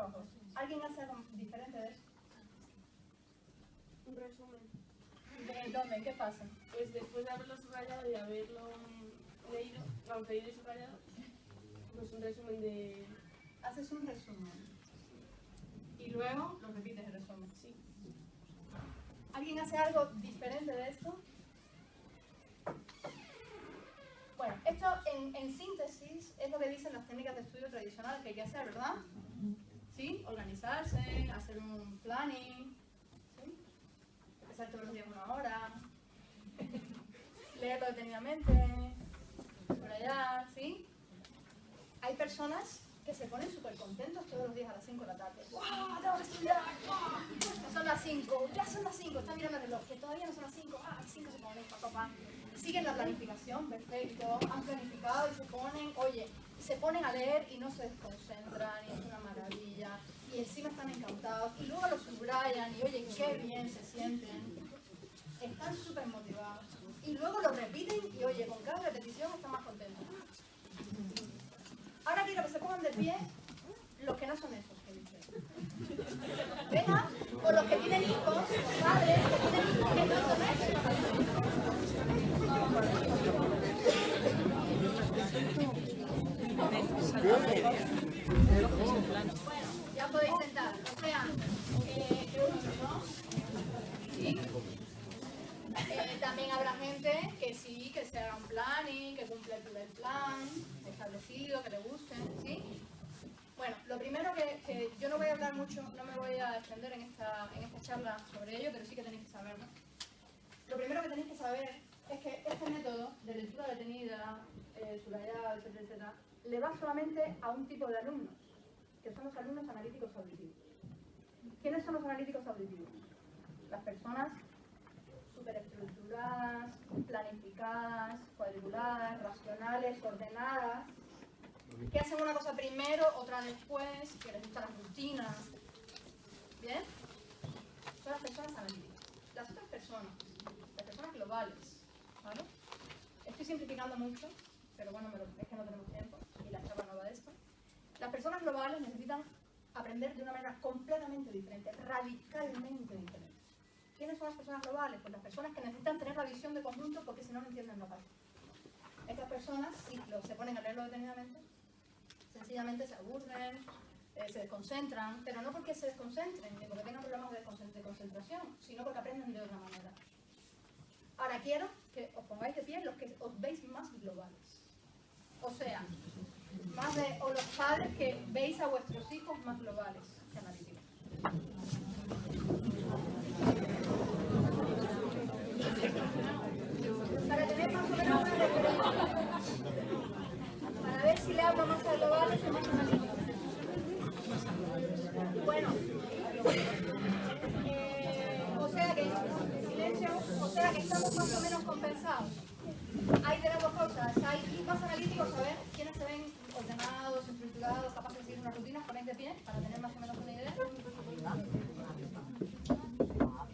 trabajo. ¿Alguien hace algo diferente de eso? Un resumen. ¿En dónde? ¿Qué pasa? Pues después de haberlo subrayado y haberlo leído, vamos a ir subrayado, pues un resumen de... Haces un resumen. Y luego lo repites el resumen. Sí. ¿Alguien hace algo diferente de esto? Bueno, esto en síntesis es lo que dicen las técnicas de estudio tradicionales que hay que hacer, ¿verdad? ¿Sí? Organizarse, hacer un planning, ¿sí? Empezar todos los días 1 hora, leerlo detenidamente, subrayar, ¿sí? Hay personas que se ponen súper contentos todos los días a las 5 de la tarde. ¡Wow! ¡Tengo que estudiar! ¡Wow! Son las 5, ya son las 5, están mirando el reloj, que todavía no son las 5, a las 5 se ponen, papá. Siguen la planificación, perfecto, han planificado y se ponen, oye, se ponen a leer y no se desconcentran, y es una maravilla, y encima están encantados, y luego lo subrayan, y oye, qué bien se sienten, están súper motivados, y luego lo repiten, y oye, con cada repetición están más contentos. Ahora quiero que se pongan de pie los que no son esos que dicen. Venga, o los que tienen hijos, o padres que tienen hijos que no son esos. Bueno, ya podéis sentar. O sea, ¿no? ¿Sí? También habrá gente que sí, que se haga un planning, que cumpla el plan establecido, que le guste, ¿sí? Bueno, lo primero que yo no voy a hablar mucho, no me voy a extender en esta charla sobre ello, pero sí que tenéis que saberlo. Lo primero que tenéis que saber es que este método de lectura detenida, subrayado, etcétera, etcétera, le va solamente a un tipo de alumnos, que son los alumnos analíticos auditivos. ¿Quiénes son los analíticos auditivos? Las personas superestructuradas, planificadas, cuadriculadas, racionales, ordenadas, que hacen una cosa primero, otra después, que les gusta la rutina. ¿Bien? Son las personas analíticas. Las otras personas, las personas globales, ¿vale? Estoy simplificando mucho, pero bueno, es que no tenemos tiempo y la charla no va de esto. Las personas globales necesitan aprender de una manera completamente diferente, radicalmente diferente. ¿Quiénes son las personas globales? Pues las personas que necesitan tener la visión de conjunto porque si no, no entienden la parte. Estas personas, si se ponen a leerlo detenidamente, sencillamente se aburren, se desconcentran, pero no porque se desconcentren, ni porque tengan problemas de concentración, sino porque aprenden de otra manera. Ahora quiero que os pongáis de pie los que os veis más globales. O sea, o los padres que veis a vuestros hijos más globales que analíticos. Para tener más o menos una referencia, para ver si le hablo más a globales o más analíticos. Bueno, o sea que, silencio, o sea que estamos más o menos compensados. Hay de las dos cosas, hay más analíticos, a ver, ¿quiénes se ven ordenados, estructurados, capaces de seguir una rutina? Ponéis de pie para tener más o menos una idea.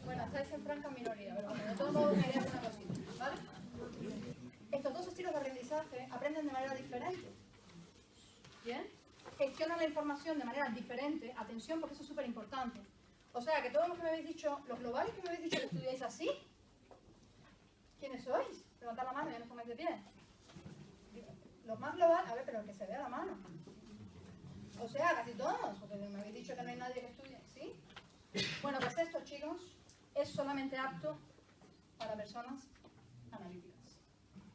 Bueno, estáis en franca minoría, pero bueno, de todos modos me idea una cosita, ¿vale? Estos dos estilos de aprendizaje aprenden de manera diferente. ¿Bien? Gestionan la información de manera diferente, atención porque eso es súper importante. O sea, que todos los que me habéis dicho, los globales que me habéis dicho que estudiáis así, ¿quiénes sois? Levantad la mano y ya nos pongáis de pie. Los más globales, a ver, pero que se vea la mano. O sea, casi todos, porque me habéis dicho que no hay nadie que estudie, ¿sí? Bueno, pues esto, chicos, es solamente apto para personas analíticas.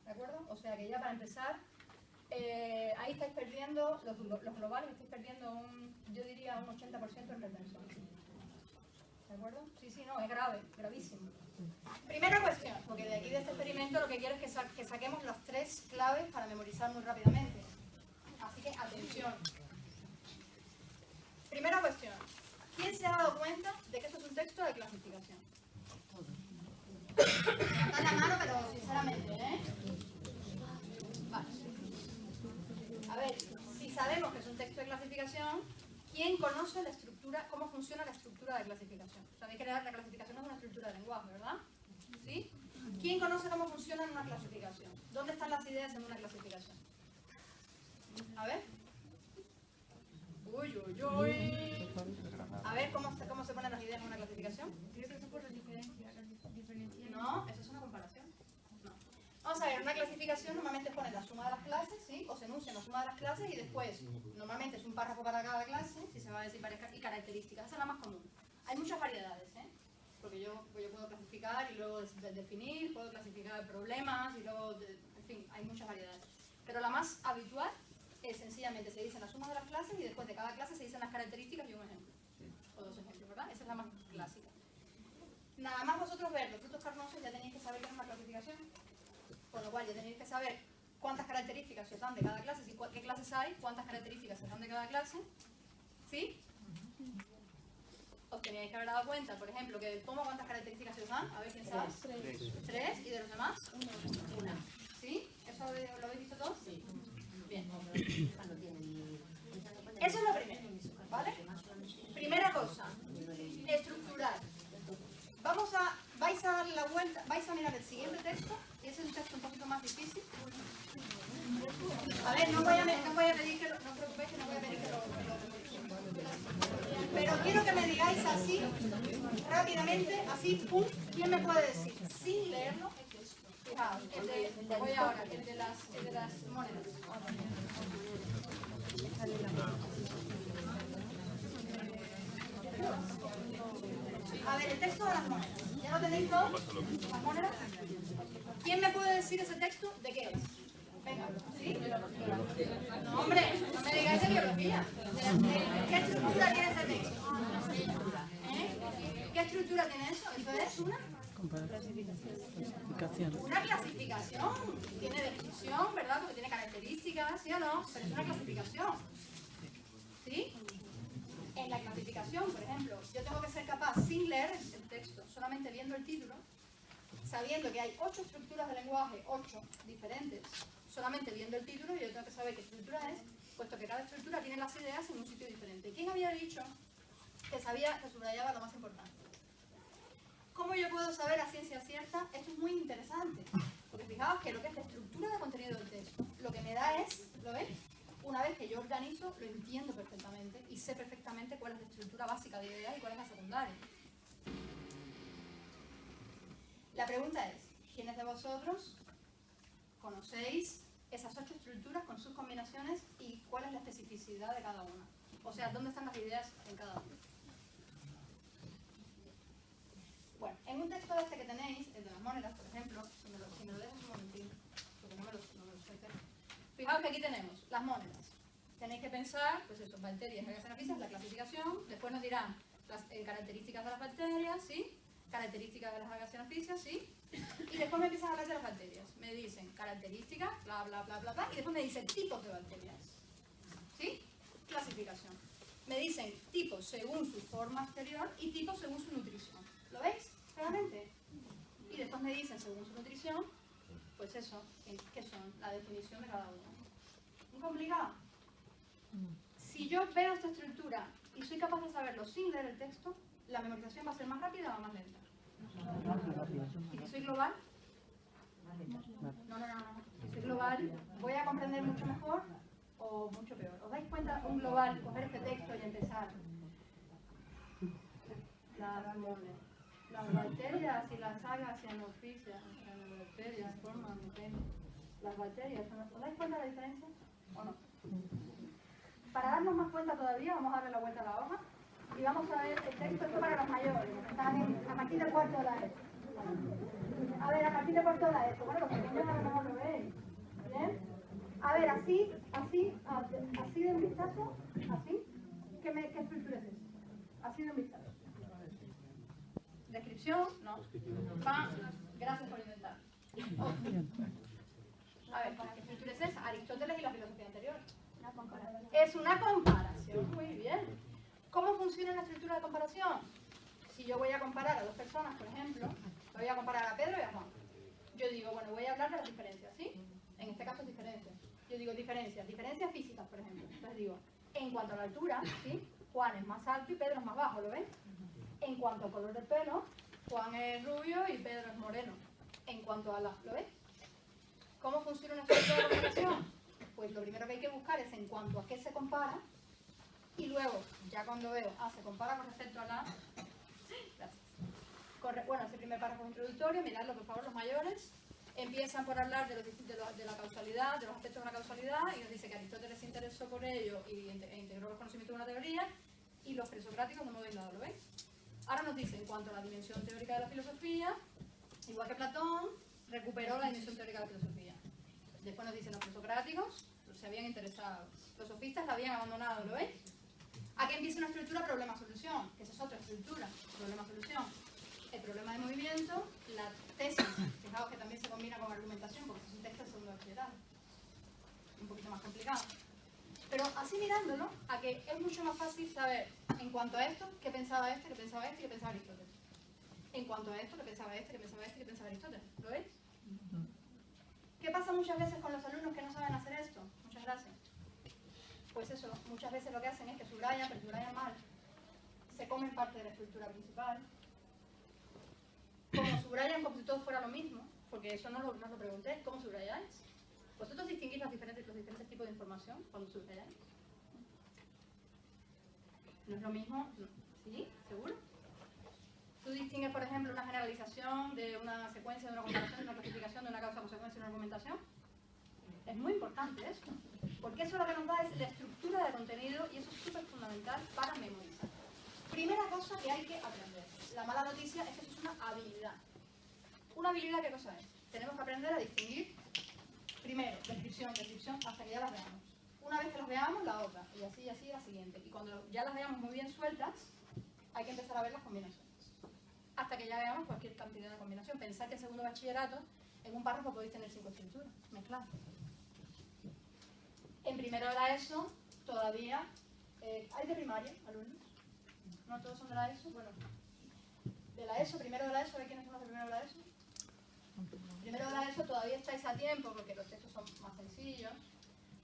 ¿De acuerdo? O sea que ya para empezar, ahí estáis perdiendo, los globales estáis perdiendo yo diría un 80% en retención. ¿De acuerdo? Sí, no, es grave, gravísimo. Primera cuestión, porque de aquí de este experimento lo que quiero es que saquemos las 3 claves para memorizar muy rápidamente. Así que atención. Primera cuestión. ¿Quién se ha dado cuenta de que esto es un texto de clasificación? Levantad la mano, pero sinceramente, ¿eh? Vale. A ver, si sabemos que es un texto de clasificación, ¿quién conoce la estructura, cómo funciona la estructura de clasificación? Sabéis que la clasificación es una estructura de lenguaje, ¿verdad? ¿Sí? ¿Quién conoce cómo funciona en una clasificación? ¿Dónde están las ideas en una clasificación? A ver. Uy, uy, uy. cómo se ponen las ideas en una clasificación? No, eso es una comparación. No. Vamos a ver, una clasificación normalmente pone la suma de las clases, ¿sí? O se enuncia la suma de las clases y después, normalmente es un párrafo para cada clase, si se va a decir y características. Esa es la más común. Hay muchas variedades, ¿eh? Porque yo puedo clasificar y luego definir, puedo clasificar problemas y luego, en fin, hay muchas variedades. Pero la más habitual es sencillamente se dicen la suma de las clases y después de cada clase se dicen las características y un ejemplo. O dos ejemplos, ¿verdad? Esa es la más clásica. Nada más vosotros ver los frutos carnosos ya tenéis que saber que es una clasificación. Con lo cual ya tenéis que saber cuántas características se dan de cada clase, si qué clases hay, cuántas características se dan de cada clase. ¿Sí? Os teníais que haber dado cuenta, por ejemplo, que del pomo cuántas características se os dan. A ver quién sabe. Tres. ¿Y de los demás? Una. ¿Sí? ¿Eso lo habéis visto todos? Sí. Bien. Eso es lo primero, ¿vale? Primera cosa, estructurar. Vais a dar la vuelta, vais a mirar el siguiente texto, y ese es un texto un poquito más difícil. A ver, no voy a pedir que no os preocupéis que no voy a pedir que lo pero quiero que me digáis así, rápidamente, así, pum, ¿quién me puede decir? Sin leerlo, fijaos, voy ahora, el de las monedas. A ver, el texto de las monedas. ¿Ya lo tenéis todos? ¿Las monedas? ¿Quién me puede decir ese texto de qué es? Venga, ¿sí? No, hombre, no me digáis de biología. ¿Qué estructura tiene ese texto? ¿Qué estructura tiene eso? ¿Eso es una clasificación? Una clasificación. Tiene descripción, ¿verdad? Porque tiene características, ¿sí o no? Pero es una clasificación. ¿Sí? En la clasificación, por ejemplo, yo tengo que ser capaz, sin leer el texto, solamente viendo el título, sabiendo que hay 8 estructuras de lenguaje, 8 diferentes, solamente viendo el título, yo tengo que saber qué estructura es, puesto que cada estructura tiene las ideas en un sitio diferente. ¿Quién había dicho que subrayaba lo más importante? ¿Cómo yo puedo saber a ciencia cierta? Esto es muy interesante, porque fijaos que lo que es la estructura de contenido del texto, lo que me da es, ¿lo veis? Una vez que yo organizo, lo entiendo perfectamente y sé perfectamente cuál es la estructura básica de ideas y cuál es la secundaria. La pregunta es, ¿quiénes de vosotros conocéis esas 8 estructuras con sus combinaciones y cuál es la especificidad de cada una? O sea, ¿dónde están las ideas en cada una? Bueno, en un texto este que tenéis, el de las monedas, por ejemplo, si me lo dejas un momentín, porque no me lo sé hacer. Fijaos que aquí tenemos las monedas. Tenéis que pensar, pues eso, bacterias, anafises, la clasificación, después nos dirán las características de las bacterias, ¿sí? Características de las agacionofisias, ¿sí? Y después me empiezan a hablar de las bacterias. Me dicen características, bla, bla, bla, bla, bla, y después me dicen tipos de bacterias, ¿sí? Clasificación. Me dicen tipos según su forma exterior y tipos según su nutrición. ¿Lo veis? Claramente. Y después me dicen según su nutrición, pues eso, ¿qué son? La definición de cada uno. ¿Muy complicado? Si yo veo esta estructura y soy capaz de saberlo sin leer el texto, la memorización va a ser más rápida o más lenta. ¿Y si soy global? No. Si soy global, ¿voy a comprender mucho mejor o mucho peor? ¿Os dais cuenta un global, coger este texto y empezar? Las bacterias y las agacionofisias, las bacterias, ¿os dais cuenta de la diferencia o no? Para darnos más cuenta todavía, vamos a darle la vuelta a la hoja y vamos a ver el texto. Esto para los mayores, están a partir de cuarto de la ESO. A ver, a partir de cuarto de la ESO. Bueno, los pequeños a lo mejor lo veis. ¿Bien? A ver, así de un vistazo, así. ¿Qué estructura es esa? Así de un vistazo. Descripción, no. Gracias por inventar. A ver, ¿qué estructura es esa? Aristóteles y la filosofía anterior. Es una comparación, muy bien. ¿Cómo funciona la estructura de comparación? Si yo voy a comparar a dos personas, por ejemplo, voy a comparar a Pedro y a Juan. Yo digo, bueno, voy a hablar de las diferencias, ¿sí? En este caso es diferencias. Yo digo diferencias físicas, por ejemplo. Entonces digo, en cuanto a la altura, ¿sí? Juan es más alto y Pedro es más bajo, ¿lo ven? En cuanto al color del pelo, Juan es rubio y Pedro es moreno. En cuanto a la... ¿Lo ves? ¿Cómo funciona una estructura de comparación? Pues lo primero que hay que buscar es en cuanto a qué se compara y luego ya cuando veo, se compara con respecto a la... Gracias. Bueno, ese primer párrafo introductorio, miradlo por favor los mayores, empiezan por hablar de la causalidad, de los aspectos de la causalidad, y nos dice que Aristóteles se interesó por ello e integró los conocimientos de una teoría, y los presocráticos no me doy nada, ¿lo veis? Ahora nos dice, en cuanto a la dimensión teórica de la filosofía, igual que Platón, recuperó la dimensión teórica de la filosofía. Después nos dicen los presocráticos, se habían interesado. Los sofistas la habían abandonado, ¿lo veis? Aquí empieza una estructura problema-solución, que esa es otra estructura, problema-solución. El problema de movimiento, la tesis, fijaos que también se combina con argumentación, porque es un texto de segundo bachillerato. Un poquito más complicado. Pero así mirándolo, a que es mucho más fácil saber, en cuanto a esto, qué pensaba este, qué pensaba este y qué pensaba Aristóteles. En cuanto a esto, qué pensaba este, qué pensaba este y qué pensaba Aristóteles. ¿Lo veis? ¿Qué pasa muchas veces con los alumnos que no saben hacer esto? Muchas gracias. Pues eso, muchas veces lo que hacen es que subrayan, pero subrayan mal. Se comen parte de la estructura principal. Como subrayan como si todo fuera lo mismo, porque eso no lo pregunté, ¿cómo subrayáis? ¿Vosotros distinguís los diferentes tipos de información cuando subrayáis? ¿No es lo mismo? No. ¿Sí? ¿Seguro? ¿Tú distingues, por ejemplo, una generalización de una secuencia, de una comparación, de una clasificación, de una causa-consecuencia, de una argumentación? Es muy importante esto, porque eso lo que nos da es la estructura de contenido y eso es súper fundamental para memorizar. Primera cosa que hay que aprender. La mala noticia es que eso es una habilidad. ¿Una habilidad qué cosa es? Tenemos que aprender a distinguir, primero, descripción, hasta que ya las veamos. Una vez que las veamos, la otra, y así, la siguiente. Y cuando ya las veamos muy bien sueltas, hay que empezar a ver las combinaciones. Hasta que ya veamos cualquier cantidad de combinación. Pensad que en segundo bachillerato, en un párrafo podéis tener 5 estructuras mezcladas. En primero de la ESO, todavía, ¿hay de primaria, alumnos? ¿No todos son de la ESO? Bueno, de la ESO, primero de la ESO, ¿hay quiénes son los de primero de la ESO? Primero de la ESO todavía estáis a tiempo porque los textos son más sencillos.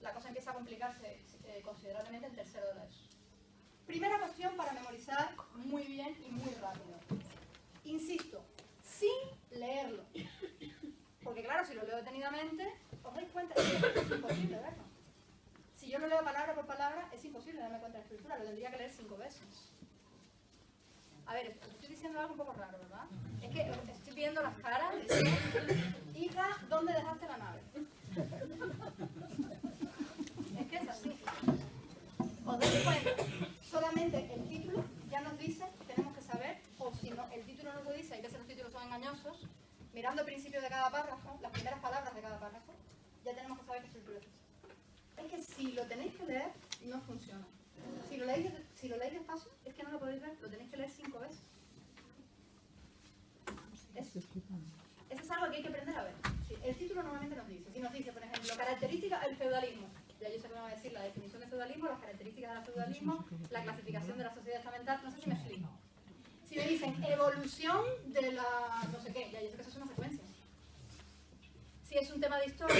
La cosa empieza a complicarse considerablemente en tercero de la ESO. Primera cuestión para memorizar muy bien y muy rápido. Insisto, sin leerlo. Porque claro, si lo leo detenidamente, os dais cuenta, es imposible verlo. Si yo lo leo palabra por palabra, es imposible darme cuenta de la estructura, lo tendría que leer 5 veces. A ver, estoy diciendo algo un poco raro, ¿verdad? Es que estoy viendo las caras y digo, hija, ¿dónde dejaste la nave? Es que es así. ¿Os dais cuenta? Solamente el título ya nos dice, tenemos que saber, o si no, el título nos lo dice, hay veces los títulos son engañosos, mirando el principio de cada párrafo, las primeras palabras de cada párrafo, ya tenemos que saber qué estructura es esa. Es que si lo tenéis que leer, no funciona. Si lo leéis despacio, es que no lo podéis ver, lo tenéis que leer 5 veces. Eso es algo que hay que aprender a ver. Sí, el título normalmente nos dice, si nos dice, por ejemplo, características del feudalismo, ya yo sé que me va a decir la definición de feudalismo, las características del feudalismo, la clasificación de la sociedad estamental, no sé si me explico. Si me dicen evolución de la no sé qué, ya yo sé que eso es una secuencia. Si es un tema de historia,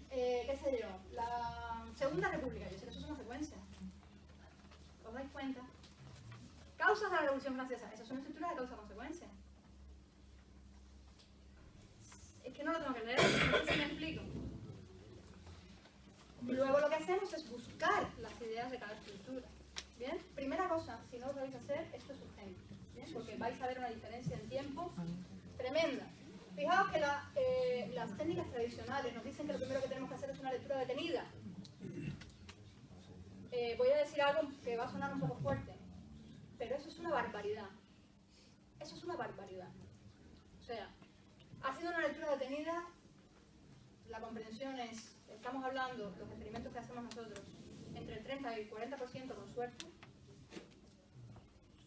qué sé yo, la Segunda República, yo sé que eso es una secuencia. ¿Os dais cuenta? Causas de la Revolución Francesa, eso es una estructura de causa-consecuencia. Es que no lo tengo que leer, no sé si me explico. Luego lo que hacemos es buscar las ideas de cada estructura. ¿Bien? Primera cosa, si no lo podéis hacer, esto es urgente. ¿Bien? Porque vais a ver una diferencia en tiempo tremenda. Fijaos que las técnicas tradicionales nos dicen que lo primero que tenemos que hacer es una lectura detenida. Voy a decir algo que va a sonar un poco fuerte, pero eso es una barbaridad. Eso es una barbaridad. O sea, haciendo una lectura detenida, la comprensión es, estamos hablando, los experimentos que hacemos nosotros, entre el 30 y el 40% con suerte,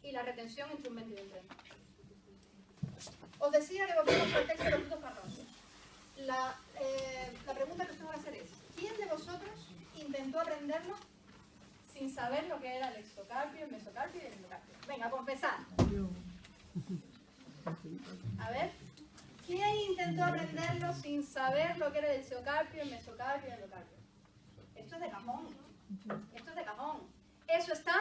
y la retención entre un 20 y un 30. Os decía que volvemos al texto de los frutos farrosos. La pregunta que os tengo que hacer es, ¿quién de vosotros intentó aprenderlo sin saber lo que era el exocarpio, el mesocarpio y el endocarpio? Venga, confesad. A ver, ¿quién intentó aprenderlo sin saber lo que era el exocarpio, el mesocarpio y el endocarpio? Esto es de cajón. Esto es de cajón. ¿Eso está?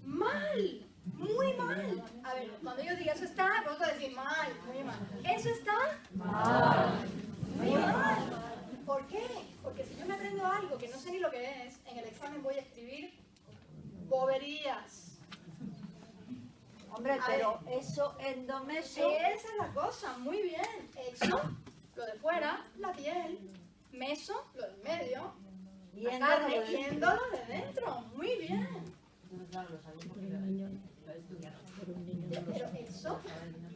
Mal. Muy mal. A ver, cuando yo diga eso está, vosotros decís mal, muy mal. ¿Eso está? Mal. Muy mal. ¿Por qué? Porque si yo me aprendo algo que no sé ni lo que es, en el examen voy a escribir Boberías. Hombre, pero eso endomeso. Esa es la cosa, muy bien. Exo, lo de fuera, la piel. Meso, lo del medio. Y La éndolo carne, de y éndolo de dentro. Muy bien. Pero exo,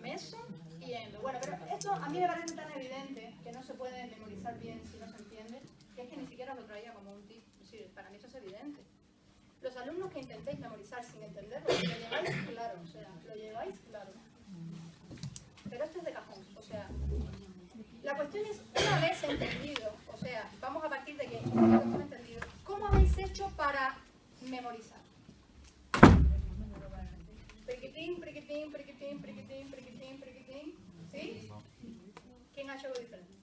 meso y endo. Bueno, pero esto a mí me parece tan evidente que no se puede memorizar bien si no se entiende, que es que ni siquiera lo traía como un tip. Es decir, para mí eso es evidente. Los alumnos que intentéis memorizar sin entenderlo, lo lleváis claro, o sea, lo lleváis claro. Pero esto es de cajón, o sea, la cuestión es, una vez entendido, o sea, vamos a partir de que una vez entendido, ¿cómo habéis hecho para memorizar? Priquitín, priquitín, priquitín, priquitín, priquitín, priquitín, ¿sí? ¿Quién ha hecho algo diferente?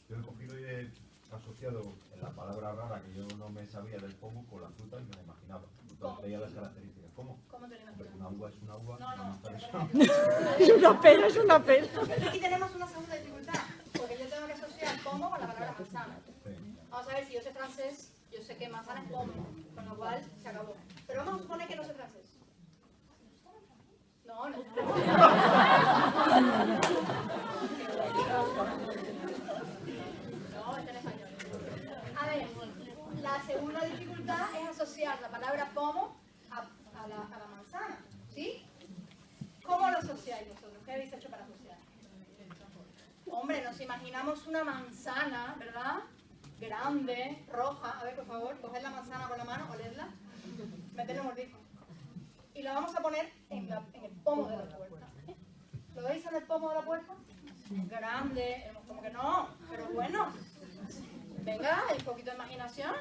Yo he cogido y he asociado la palabra rara que yo no me sabía del pomo con la fruta y me la imaginaba. Entonces veía las características. ¿Cómo? ¿Cómo te lo imaginas? Una uva es una uva, No, una manzana es una Es una pena, es una pena. Aquí tenemos una segunda dificultad, porque yo tengo que asociar pomo con la palabra manzana. Sí. Vamos a ver, si yo sé francés, yo sé que manzana es pomo, con lo cual se acabó. Pero vamos a suponer que no sé francés. No, no. No, está en español. A ver, la segunda dificultad es asociar la palabra pomo a la manzana, ¿sí? ¿Cómo lo asociáis vosotros? ¿Qué habéis hecho para asociar? Hombre, nos imaginamos una manzana, ¿verdad? Grande, roja. A ver, por favor, coged la manzana con la mano, oledla, meterle un mordisco. Y lo vamos a poner en el pomo de la puerta. ¿Lo veis en el pomo de la puerta? Grande, como que no, pero bueno. Venga, hay un poquito de imaginación.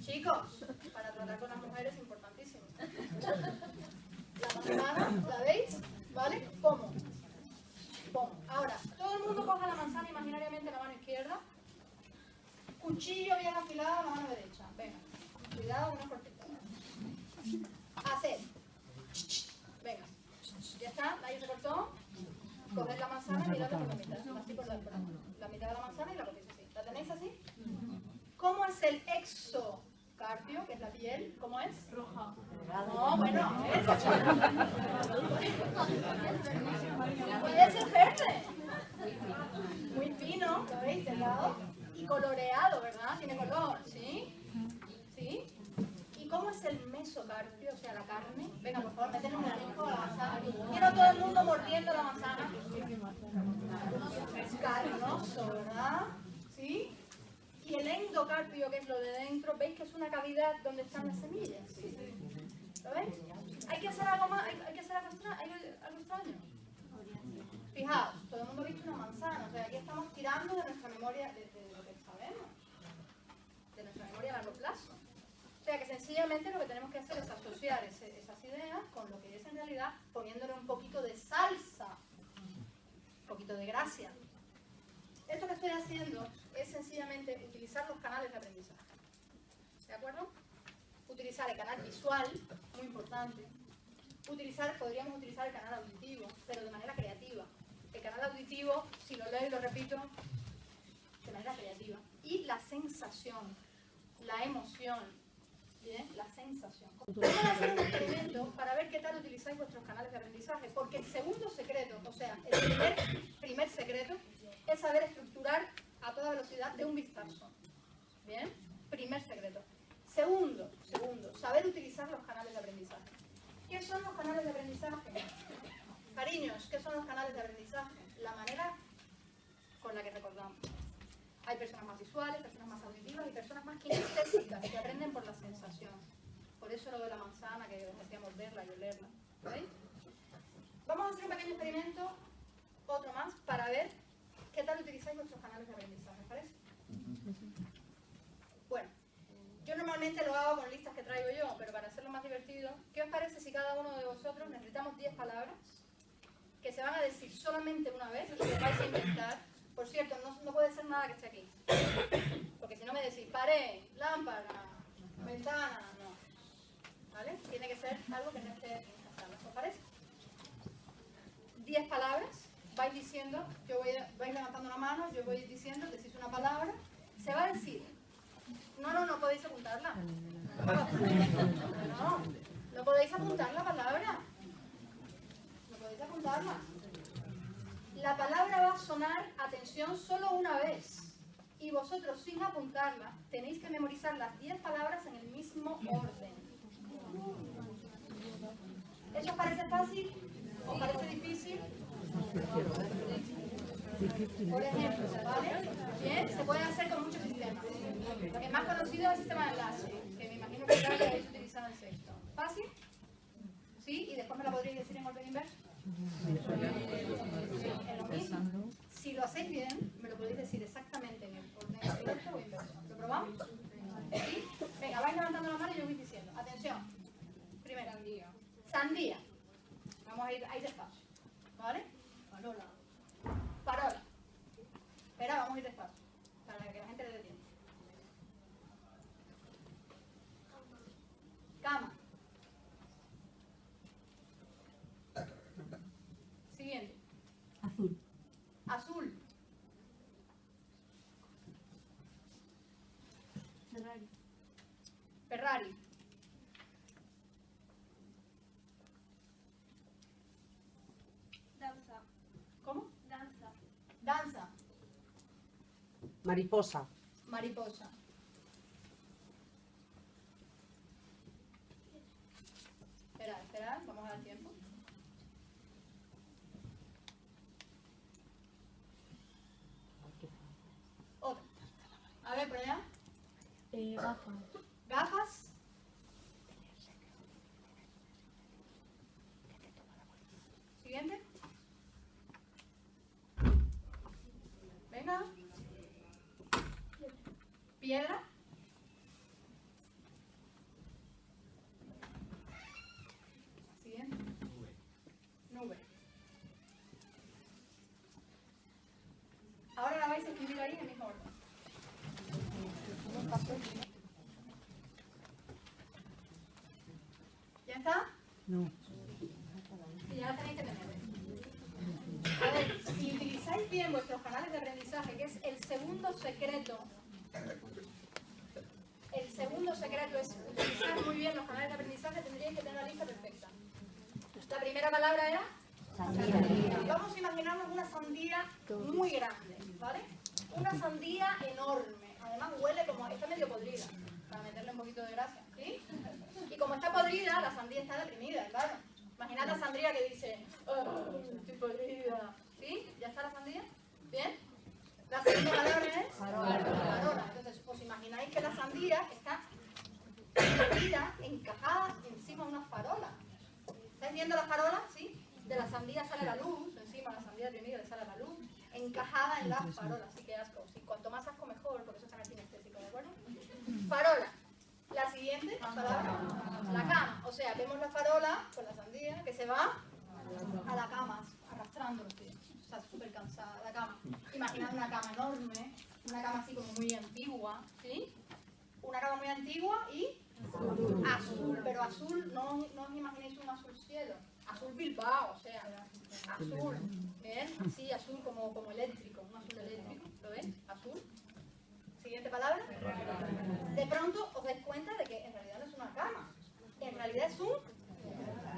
Chicos, para tratar con las mujeres es importantísimo. La manzana, ¿la veis? ¿Vale? Pomo. Pomo. Ahora, todo el mundo coja la manzana imaginariamente en la mano izquierda. Cuchillo bien afilado en la mano derecha. Venga, cuidado con una cortita. Hacer. Venga. Ya está, ahí se cortó. Coged la manzana y miradla por la mitad. Así por la mitad de la manzana y la cogéis así. ¿La tenéis así? ¿Cómo es el exocarpio, que es la piel? ¿Cómo es? Roja. No, bueno, puede ser verde. Muy fino, ¿lo veis? Delgado y coloreado, ¿verdad? Tiene color, ¿sí? ¿Sí? ¿Y cómo es el mesocarpio, o sea, la carne? Venga, por favor, métele un mordisco a la manzana. Quiero todo el mundo mordiendo la manzana. Es carnoso, ¿verdad? ¿Sí? Y el endocarpio, que es lo de dentro, ¿veis que es una cavidad donde están las semillas? ¿Lo veis? Hay que hacer algo más, hay que hacer algo extraño. Fijaos, todo el mundo ha visto una manzana, o sea, aquí estamos tirando de nuestra memoria, de lo que sabemos, de nuestra memoria a largo plazo. O sea que sencillamente lo que tenemos que hacer es asociar esas ideas con lo que es en realidad poniéndole un poquito de salsa, un poquito de gracia. Esto que estoy haciendo es sencillamente utilizar los canales de aprendizaje. ¿De acuerdo? Utilizar el canal visual, muy importante. Podríamos utilizar el canal auditivo, pero de manera creativa. El canal auditivo, si lo leo y lo repito, de manera creativa. Y la sensación, la emoción, ¿bien? La sensación. Vamos a hacer un experimento para ver qué tal utilizáis vuestros canales de aprendizaje, porque el segundo secreto, o sea, el primer secreto, es saber estructurar a toda velocidad de un vistazo. ¿Bien? Primer secreto. Segundo, saber utilizar los canales de aprendizaje. ¿Qué son los canales de aprendizaje? Cariños, ¿qué son los canales de aprendizaje? La manera con la que recordamos. Hay personas más visuales, personas más auditivas y personas más kinestésicas, que aprenden por la sensación. Por eso lo de la manzana, que decíamos verla y olerla. ¿Veis? Vamos a hacer un pequeño experimento, otro más, para ver qué tal utilizáis vuestros canales de aprendizaje. ¿Os parece? Bueno, yo normalmente lo hago con listas que traigo yo, pero para hacerlo más divertido, ¿qué os parece si cada uno de vosotros necesitamos 10 palabras que se van a decir solamente una vez y que vais a inventar? Por cierto, no puede ser nada que esté aquí, porque si no me decís pared, lámpara, ventana, no. ¿Vale? Tiene que ser algo que no esté en estas tablas. ¿Os parece? 10 palabras, vais diciendo, vais levantando la mano, yo voy diciendo, decís una palabra, se va a decir. No podéis ocultarla. No No podéis apuntar la palabra. No podéis apuntarla. La palabra va a sonar, atención, solo una vez. Y vosotros, sin apuntarla, tenéis que memorizar las 10 palabras en el mismo orden. ¿Eso os parece fácil? ¿Os parece difícil? Por ejemplo, ¿vale? Bien, se puede hacer con muchos sistemas. El más conocido es el sistema de enlace, que me imagino que ya lo habéis utilizado en sexto. ¿Fácil? ¿Sí? ¿Y después me la podríais decir en orden inverso? Sí, es lo mismo. Si lo hacéis bien, me lo podéis decir exactamente en el orden inverso o inverso. ¿Lo probamos? ¿Sí? Venga, vais levantando la mano y yo voy diciendo. Atención. Primero. Sandía. Vamos a ir ahí despacio. ¿Vale? Parola. Parola. Espera, vamos a ir despacio. Para que la gente le dé tiempo. Cama. Siguiente. Azul. Azul. Ferrari. Ferrari. Danza. ¿Cómo? Danza. Danza. Mariposa. Mariposa. Esperad, vamos a dar tiempo. Otra. A ver, por allá. Gafas. Gafas. Siguiente. Venga. Piedra. Siguiente. Nube. Ahora la vais a escribir ahí en el mismo orden. ¿Ya está? No. Sí, ya la tenéis que tener. A ver, si utilizáis bien vuestros canales de aprendizaje, que es el segundo secreto es utilizar muy bien los canales de aprendizaje, tendríais que tener la lista perfecta. La primera palabra era sandía. Vamos a imaginarnos una sandía muy grande, ¿vale? Una sandía enorme. Además huele como, está medio podrida, para meterle un poquito de gracia, ¿sí? Y como está podrida, la sandía está deprimida, claro. Imaginad la sandía que dice, oh, estoy podrida. ¿Sí? ¿Ya está la sandía? ¿Bien? La segunda palabra es farola. Entonces, os imagináis que la sandía está metida, encajada encima de una farola. ¿Estáis viendo la farola? ¿Sí? De la sandía sale la luz, encima de la sandía deprimida le sale la luz, encajada en la farola. Así que asco. Sí, cuanto más asco mejor, porque eso está en el kinestésico, ¿de acuerdo? Farola. La siguiente palabra, la cama. O sea, vemos la farola con la sandía que se va a la cama, arrastrando los pies. Está súper cansada la cama. Imaginad una cama enorme, una cama así como muy antigua, ¿sí? Una cama muy antigua y azul, pero azul, no os imaginéis un azul cielo, azul Bilbao, o sea, azul, ¿bien? Así, azul como eléctrico, un azul eléctrico, ¿lo ves? Azul. Siguiente palabra. De pronto os dais cuenta de que en realidad no es una cama, en realidad es un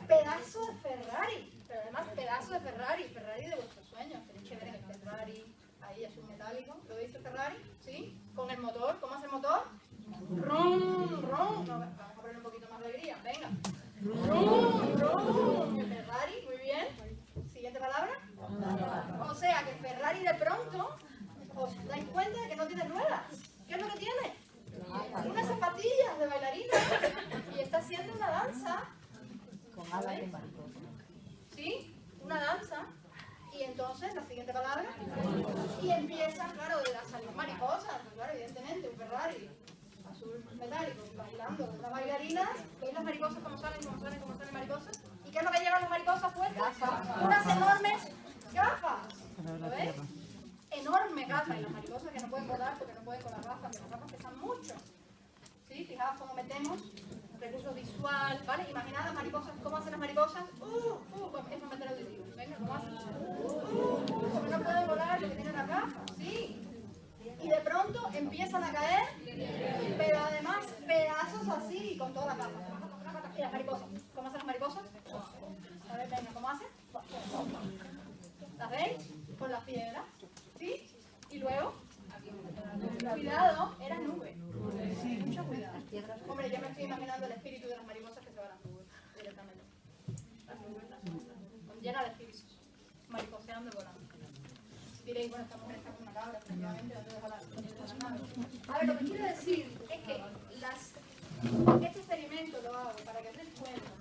pedazo de Ferrari, pero además pedazo de Ferrari de vuestros sueños. Tenéis que ver el Ferrari, ahí azul metálico, ¿lo veis el Ferrari? ¿Sí? Con el motor, ¿cómo hace el motor? ¡Rum, rum! No, vamos a poner un poquito más de alegría, venga. ¡Rum, rum! El Ferrari, muy bien. Siguiente palabra. O sea que el Ferrari de pronto os dais cuenta de que no tiene ruedas. ¿Qué es lo que tiene? Unas zapatillas de bailarina y está haciendo una danza. Con alas de mariposa. ¿Sí? Una danza. Y entonces, la siguiente palabra. Y empieza, claro, a salir mariposas. Pues claro, evidentemente, un Ferrari azul metálico, bailando con las bailarinas. ¿Veis las mariposas cómo salen mariposas? ¿Y qué es lo que llevan las mariposas puestas? Unas enormes gafas. ¿Lo ves? Enormes gafas. Y las mariposas que no pueden volar porque no pueden con las gafas, que las gafas pesan mucho. ¿Sí? Fijaos cómo metemos recurso visual, ¿vale? Imaginad las mariposas, ¿cómo hacen las mariposas? Es para meter auditivo. Venga, ¿cómo hacen? Porque no pueden volar porque tienen las gafas, ¿sí? Y de pronto empiezan a caer, pero además pedazos así, con todas las gafas. Y las mariposas. ¿Cómo hacen las mariposas? A ver, venga, ¿cómo hacen? ¿Las veis? Con las piedras. ¿Sí? Y luego, cuidado, era nube. Mucho cuidado. Hombre, yo me estoy imaginando el espíritu de las mariposas que se van a las nubes directamente. Las nubes, llenas de espíritus, mariposeando y volando. Diréis, bueno, esta mujer está con una cabra, efectivamente, ¿dónde deja la nave? A ver, lo que quiero decir es que este experimento lo hago para que os des cuenta.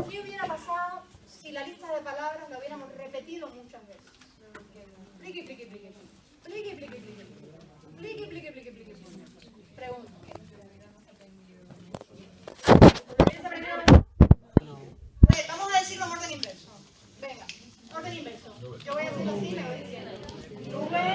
¿Qué hubiera pasado si la lista de palabras la hubiéramos repetido muchas veces? Pliqui, pliqui, pliqui. Pliqui, pliqui, pliqui. Pliqui, pliqui, pliqui, pliqui. Pregunto. Vamos a decirlo en orden inverso. Venga, orden inverso. Yo voy a decirlo así y me voy diciendo. Nube,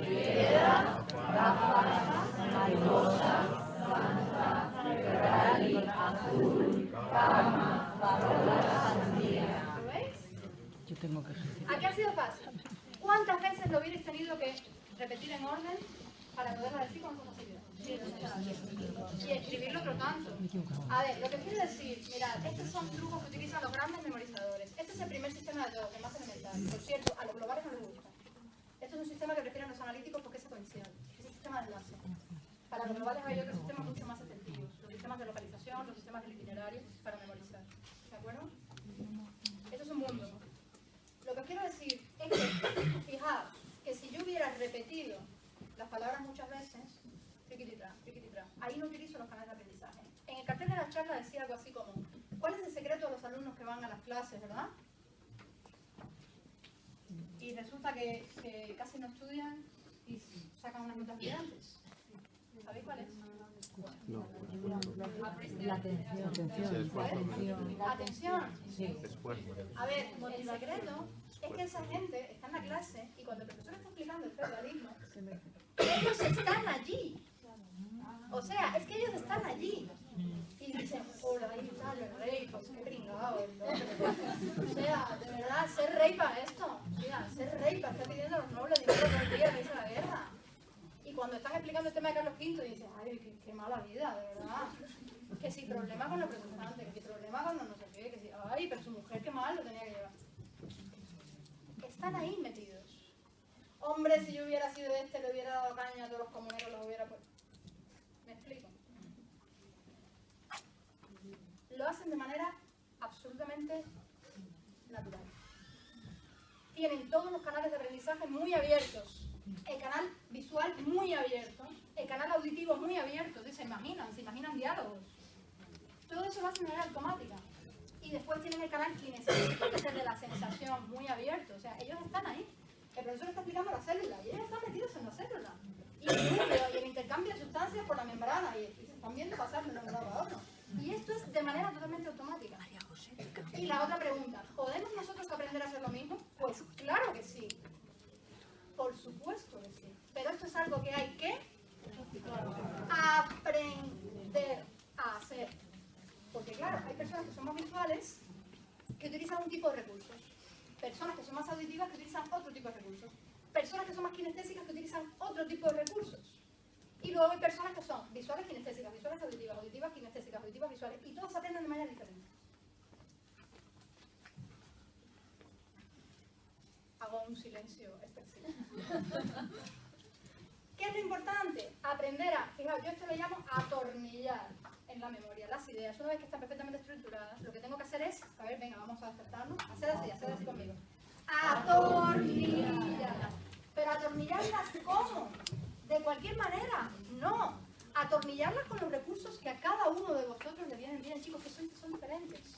piedra, ráfaga, mariposa, santa, Ferrari, azul, cama, farola, sandía. ¿Lo veis? Yo tengo que Aquí ha sido fácil. ¿Cuántas veces lo hubierais tenido que repetir en orden para poderlo decir con facilidad? Y escribirlo otro tanto. A ver, lo que quiero decir, mirad, estos son trucos que utilizan los grandes memorizadores. Este es el primer sistema de todos, el más elemental. Por cierto, a los globales no les gusta. Esto es un sistema que prefieren los analíticos porque es secuencial. Es el sistema de enlace. Para los globales hay otros sistemas mucho más efectivos. Los sistemas de localización, los sistemas del itinerario para memorizar. ¿De acuerdo? Esto es un mundo. Lo que quiero decir es que, fijaos, que si yo hubiera repetido las palabras muchas veces, ahí no utilizo los canales de aprendizaje. En el cartel de la charla decía algo así como, ¿cuál es el secreto de los alumnos que van a las clases, verdad? Y resulta que casi no estudian y sacan unas notas brillantes. ¿Sabéis cuál es? La atención. Atención. Sí. A ver, el secreto es que esa gente está en la clase y cuando el profesor está explicando el feudalismo, ellos están allí. O sea, es que ellos están allí. Y dicen, hola, ahí está el rey, pues qué pringado. O sea, de verdad, ser rey para esto. Mira, ser rey para estar pidiendo a los nobles dinero todo el día que hizo la guerra. Y cuando están explicando el tema de Carlos V, dicen, ay, qué mala vida, de verdad. Que si problema con los protestantes, que si problema con no sé qué, que si, ay, pero su mujer qué mal lo tenía que llevar. Están ahí metidos. Hombre, si yo hubiera sido le hubiera dado caña a todos los comuneros, los hubiera puesto. ¿Me explico? Lo hacen de manera absolutamente natural. Tienen todos los canales de aprendizaje muy abiertos. El canal visual muy abierto. El canal auditivo muy abierto. Se imaginan diálogos. Todo eso lo hacen de manera automática. Y después tienen el canal kinestésico, que es el de la sensación, muy abierto. O sea, ellos están ahí. El profesor está explicando la célula y ellos están metidos en la célula. Y el núcleo y el intercambio de sustancias por la membrana. Y se están viendo pasar de un lado a otro. Y esto es de manera totalmente automática. Y la otra pregunta, ¿podemos nosotros aprender a hacer lo mismo? Pues claro que sí. Por supuesto que sí. Pero esto es algo que hay que aprender a hacer. Porque claro, hay personas que son más visuales que utilizan un tipo de recursos. Personas que son más auditivas que utilizan otro tipo de recursos. Personas que son más kinestésicas que utilizan otro tipo de recursos. Y luego hay personas que son visuales kinestésicas, visuales auditivas, auditivas kinestésicas, auditivas visuales. Y todos aprenden de manera diferente. Hago un silencio expresivo. ¿Qué es lo importante? Aprender a, fijaos, yo esto lo llamo atornillar en la memoria las ideas. Una vez que están perfectamente estructuradas, lo que tengo que hacer es, a ver, venga, vamos a despertarnos, hacer así conmigo. Atornillar. Pero atornillarlas ¿cómo? De cualquier manera, no. Atornillarlas con los recursos que a cada uno de vosotros le vienen bien, chicos, que son diferentes.